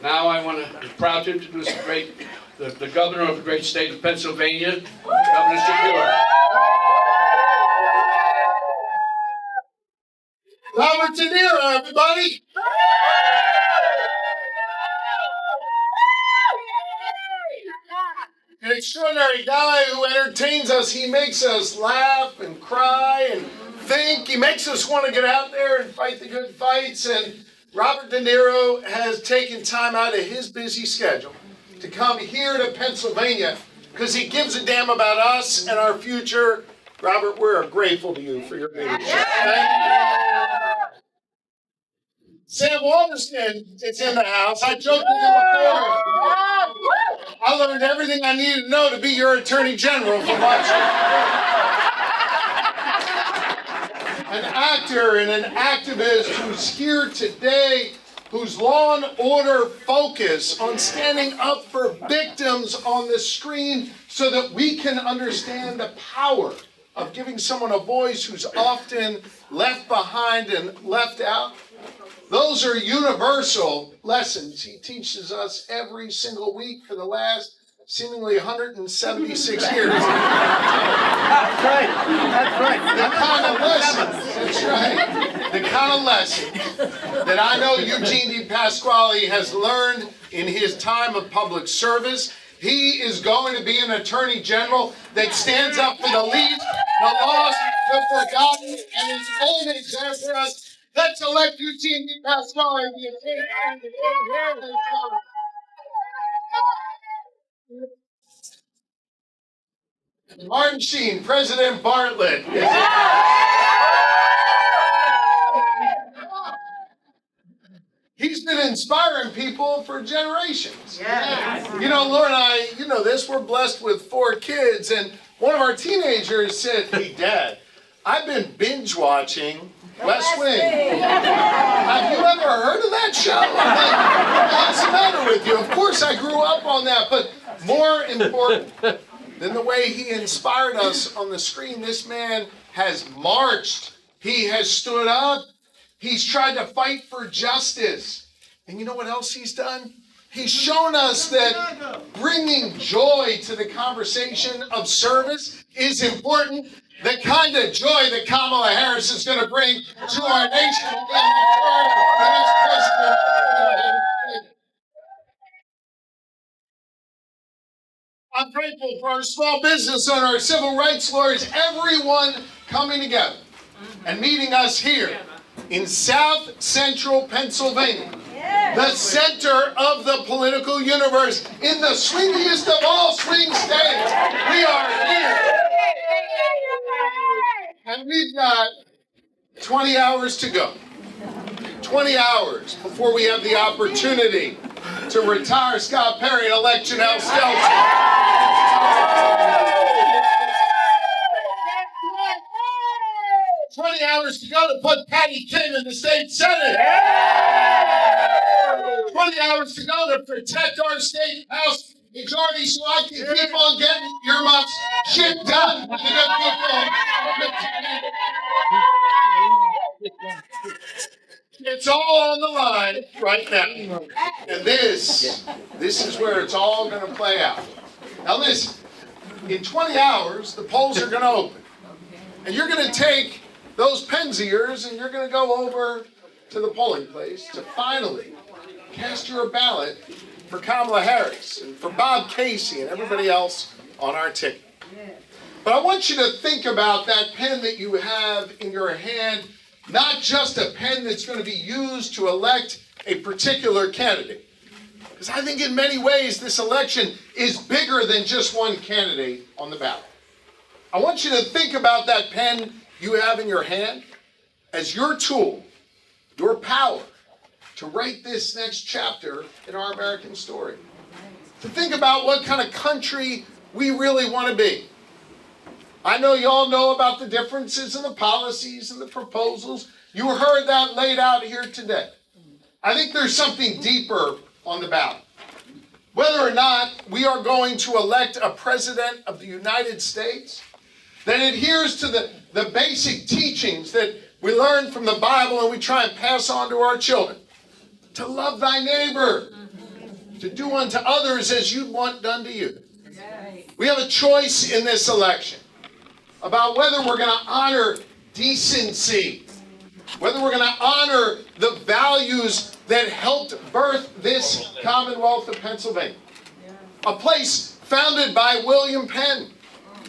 Now I'm proud to introduce the governor of the great state of Pennsylvania, Governor Shapiro. Robert De Niro, everybody! An extraordinary guy who entertains us. He makes us laugh and cry and think. He makes us want to get out there and fight the good fights. And Robert De Niro has taken time out of his busy schedule to come here to Pennsylvania because he gives a damn about us and our future. Robert, we're grateful to you for your leadership. Sam Walderston is in the house. I joked with him before. I learned everything I needed to know to be your attorney general from watching. An actor and an activist who's here today, whose law and order focus on standing up for victims on the screen so that we can understand the power of giving someone a voice who's often left behind and left out. Those are universal lessons he teaches us every single week for the last seemingly 176 years. That's right. That's right. The kind of lessons, that's right. The kind of lessons that I know Eugene D. Pasquale has learned in his time of public service. He is going to be an attorney general that stands up for the least, the lost, the forgotten, and is always there for us. Let's elect Eugene D. Pasquale to the attorney general. Martin Sheen, President Bartlett. He's been inspiring people for generations. Yes. You know, Laura and I, you know this, we're blessed with 4 kids, and one of our teenagers said, "Hey, Dad, I've been binge watching West Wing. Have you ever heard of that show?" I'm like, "What's the matter with you?" Of course, I grew up on that, but more important than the way he inspired us on the screen, this man has marched. He has stood up. He's tried to fight for justice. And you know what else he's done? He's shown us that bringing joy to the conversation of service is important. The kind of joy that Kamala Harris is going to bring to our nation. I'm grateful for our small business owner, our civil rights lawyers, everyone coming together and meeting us here in South Central Pennsylvania, the center of the political universe, in the swingiest of all swing states. We are here. And we've got 20 hours to go. 20 hours before we have the opportunity to retire Scott Perry and elect Janelle Stelzner. 20 hours to go to put Patty Kim in the state Senate. 20 hours to go to protect our state house majority so I can keep on getting your much shit done with the good people. It's all on the line right now. And this is where it's all going to play out. Now listen, in 20 hours, the polls are going to open. And you're going to take those pens of yours and you're going to go over to the polling place to finally cast your ballot for Kamala Harris and for Bob Casey and everybody else on our ticket. But I want you to think about that pen that you have in your hand, not just a pen that's going to be used to elect a particular candidate. Because I think in many ways this election is bigger than just one candidate on the ballot. I want you to think about that pen you have in your hand as your tool, your power to write this next chapter in our American story. To think about what kind of country we really want to be. I know you all know about the differences in the policies and the proposals. You heard that laid out here today. I think there's something deeper on the ballot. Whether or not we are going to elect a president of the United States that adheres to the basic teachings that we learn from the Bible and we try and pass on to our children. To love thy neighbor to do unto others as you'd want done to you. We have a choice in this election about whether we're going to honor decency, whether we're going to honor the values that helped birth this Commonwealth of Pennsylvania, a place founded by William Penn,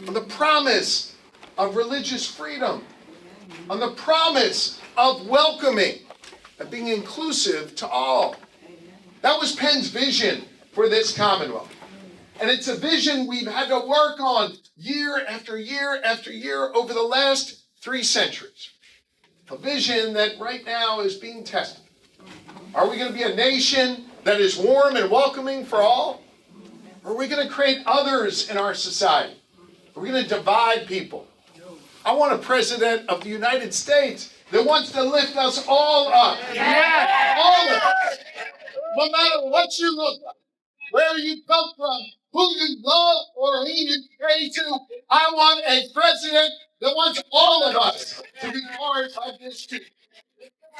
on the promise of religious freedom, on the promise of welcoming and being inclusive to all. That was Penn's vision for this Commonwealth. And it's a vision we've had to work on year after year after year over the last 3 centuries. A vision that right now is being tested. Are we going to be a nation that is warm and welcoming for all? Or are we going to create others in our society? Are we going to divide people? I want a president of the United States that wants to lift us all up. All of us. No matter what you look like, where you come from, who you love or who you pray to, I want a president that wants all of us to be part of this team.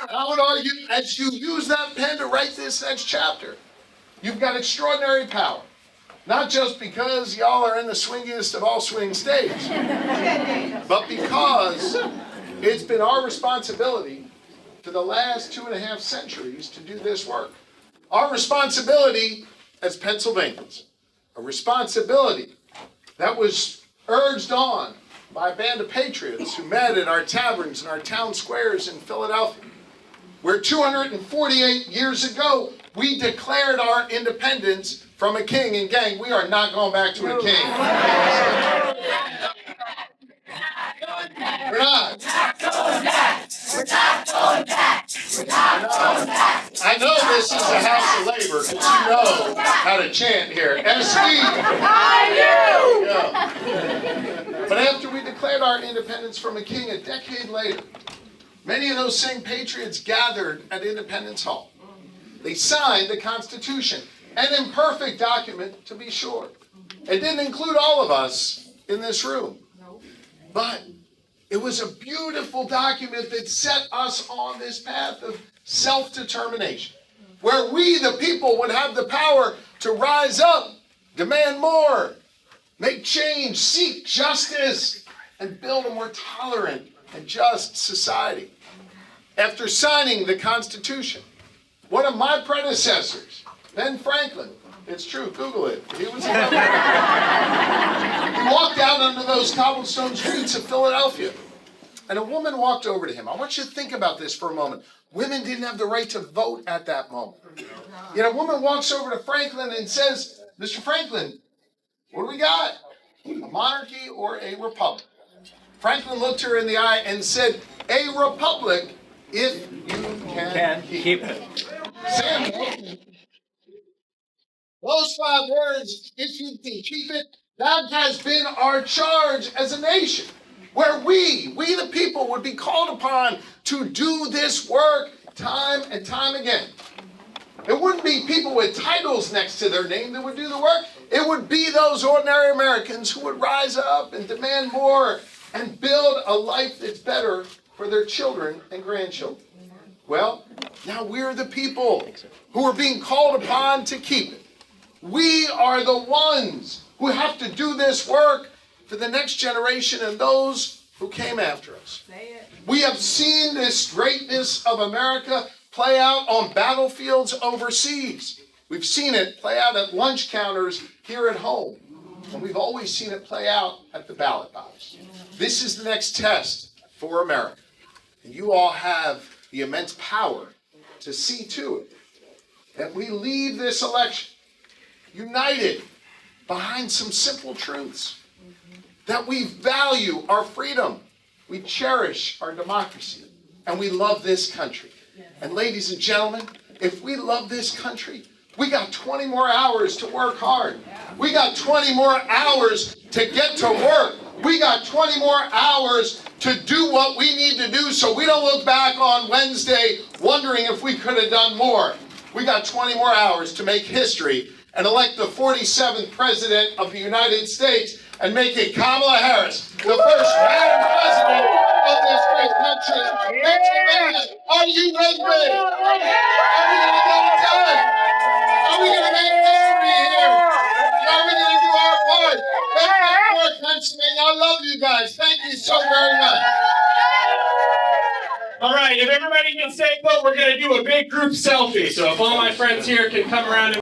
And I would argue, as you use that pen to write this next chapter, you've got extraordinary power. Not just because y'all are in the swingiest of all swing states, but because it's been our responsibility for the last 2.5 centuries to do this work. Our responsibility as Pennsylvanians, a responsibility that was urged on by a band of patriots who met in our taverns and our town squares in Philadelphia, where 248 years ago we declared our independence from a king. And gang, we are not going back to a king. We're not. I know this is a house of labor, because you know how to chant here. SB. Yeah. But after we declared our independence from a king a decade later, many of those same patriots gathered at Independence Hall. They signed the Constitution, an imperfect document to be sure. It didn't include all of us in this room, but it was a beautiful document that set us on this path of self-determination, where we, the people, would have the power to rise up, demand more, make change, seek justice, and build a more tolerant and just society. After signing the Constitution, one of my predecessors, Ben Franklin, it's true, Google it, he was a governor. He walked out onto those cobblestone streets of Philadelphia, and a woman walked over to him. I want you to think about this for a moment. Women didn't have the right to vote at that moment. Yet a woman walks over to Franklin and says, Mr. Franklin, what do we got? A monarchy or a republic? Franklin looked her in the eye and said, a republic if you can keep it. Samuel, those 5 words, if you can keep it, that has been our charge as a nation, where we the people, would be called upon to do this work time and time again. It wouldn't be people with titles next to their name that would do the work. It would be those ordinary Americans who would rise up and demand more and build a life that's better for their children and grandchildren. Well, now we're the people who are being called upon to keep it. We are the ones who have to do this work for the next generation and those who came after us. We have seen this greatness of America play out on battlefields overseas. We've seen it play out at lunch counters here at home. And we've always seen it play out at the ballot box. This is the next test for America. And you all have the immense power to see to it that we leave this election united behind some simple truths. That we value our freedom, we cherish our democracy, and we love this country. And ladies and gentlemen, if we love this country, we got 20 more hours to work hard. We got 20 more hours to get to work. We got 20 more hours to do what we need to do so we don't look back on Wednesday wondering if we could have done more. We got 20 more hours to make history and elect the 47th President of the United States and make it Kamala Harris, the first Madam President of this great country. Pennsylvania, are you ready? Are we going to get it done? Are we going to make Pennsylvania. I love you guys. Thank you so very much. All right, if everybody can stay put, we're going to do a big group selfie. So if all my friends here can come around and